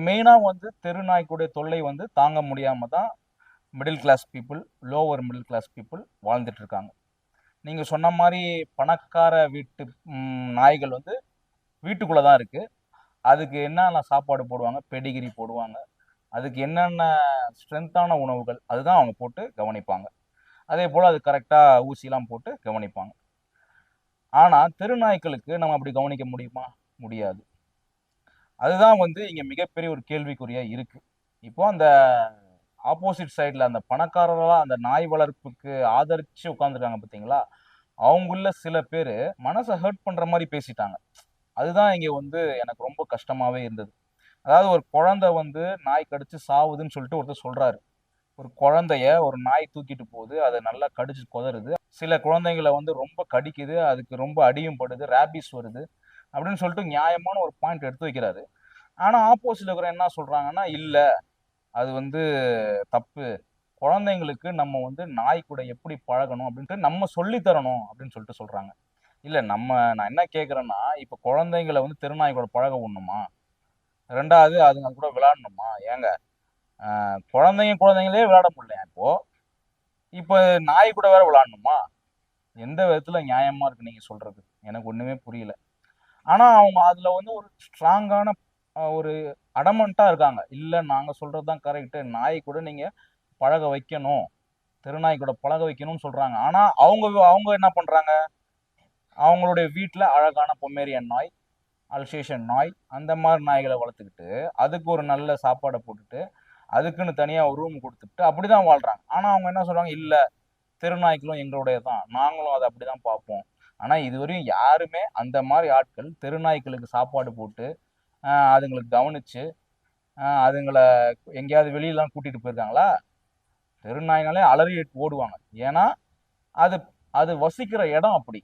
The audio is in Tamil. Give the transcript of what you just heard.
மெயினாக வந்து தெருநாய்க்குடைய தொல்லை வந்து தாங்க முடியாமல் தான் middle class people, lower middle class people வாழ்ந்துட்டு இருக்காங்க. நீங்கள் சொன்ன மாதிரி பணக்கார வீட்டு நாய்கள் வந்து வீட்டுக்குள்ளே தான் இருக்குது. அதுக்கு என்னென்ன சாப்பாடு போடுவாங்க, பெடிகிரி போடுவாங்க. அதுக்கு என்னென்ன ஸ்ட்ரென்த்தான உணவுகள் அதுதான் அவங்க போட்டு கவனிப்பாங்க. அதே போல் அது கரெக்டாக ஊசிலாம் போட்டு கவனிப்பாங்க. ஆனால் தெருநாய்க்களுக்கு நம்ம அப்படி கவனிக்க முடியுமா? முடியாது. அதுதான் வந்து இங்கே மிகப்பெரிய ஒரு கேள்விக்குறியாக இருக்குது. இப்போ அந்த ஆப்போசிட் சைடில் அந்த பணக்காரர்களாக அந்த நாய் வளர்ப்புக்கு ஆதரித்து உட்காந்துருக்காங்க பார்த்தீங்களா? அவங்கள சில பேர் மனசை ஹர்ட் பண்ணுற மாதிரி பேசிட்டாங்க. அதுதான் இங்கே வந்து எனக்கு ரொம்ப கஷ்டமாகவே இருந்தது. அதாவது ஒரு குழந்தை வந்து நாய் கடிச்சு சாவுதுன்னு சொல்லிட்டு ஒருத்தர் சொல்றாரு. ஒரு குழந்தைய ஒரு நாய் தூக்கிட்டு போகுது. அத நல்லா கடிச்சு கொதறுது. சில குழந்தைங்கள வந்து ரொம்ப கடிக்குது. அதுக்கு ரொம்ப அடியும் படுது. ரேபீஸ் வருது. அப்படின்னு சொல்லிட்டு நியாயமான ஒரு பாயிண்ட் எடுத்து வைக்கிறாரு. ஆனா ஆப்போசிட்ல இருக்கிறவங்க என்ன சொல்றாங்கன்னா, இல்ல அது வந்து தப்பு. குழந்தைங்களுக்கு நம்ம வந்து நாய் கூட எப்படி பழகணும் அப்படின்ட்டு நம்ம சொல்லி தரணும் அப்படின்னு சொல்லிட்டு சொல்றாங்க. இல்ல நான் என்ன கேட்கிறேன்னா, இப்ப குழந்தைங்கள வந்து தெருநாய் கூட பழக விடணுமா? 2வது அதுங்க கூட விளையாடணுமா? ஏங்க குழந்தைங்களே விளையாட முடியலையா இப்போ? இப்ப நாய் கூட வேற விளையாடணுமா? எந்த விதத்துல நியாயமா இருக்கு நீங்க சொல்றது? எனக்கு ஒண்ணுமே புரியல. ஆனா அவங்க அதுல வந்து ஒரு ஸ்ட்ராங்கான ஒரு அடமன்ட்டா இருக்காங்க. இல்ல நாங்க சொல்றது தான் கரெக்ட்டு. நாய் கூட நீங்க பழக வைக்கணும். தெருநாய் கூட பழக வைக்கணும்னு சொல்றாங்க. ஆனா அவங்க அவங்க என்ன பண்றாங்க? அவங்களுடைய வீட்ல அழகான பொமேரியன் நாய், அல்சேஷன் நாய் அந்த மாரி நாய்கள வளர்த்துக்கிட்டு, அதுக்கு ஒரு நல்ல சாப்பாட போட்டுட்டு, அதுக்குன்னு தனியா ஒரு ரூம் குடுத்துட்டு அப்படிதான் வாழ்றாங்க. ஆனா அவங்க என்ன சொல்றாங்க, "இல்ல தெருநாய்க்களும் எங்களுடையது தான். நாங்களும் அத அப்படிதான் பார்ப்போம்." ஆனா இதுவரையும் யாருமே அந்த மாரி ஆட்கள் தெருநாய்க்களுக்கு சாப்பாடு போட்டு, அதுங்களுக்கு கவனிச்சு, அதுங்கள எங்கேயாவது வெளியலாம் கூட்டிட்டு போயிருக்காங்களா? தெருநாய்னாலே அலறி ஓடுவாங்க. ஏன்னா, அது அது வசிக்கிற இடம் அப்படி.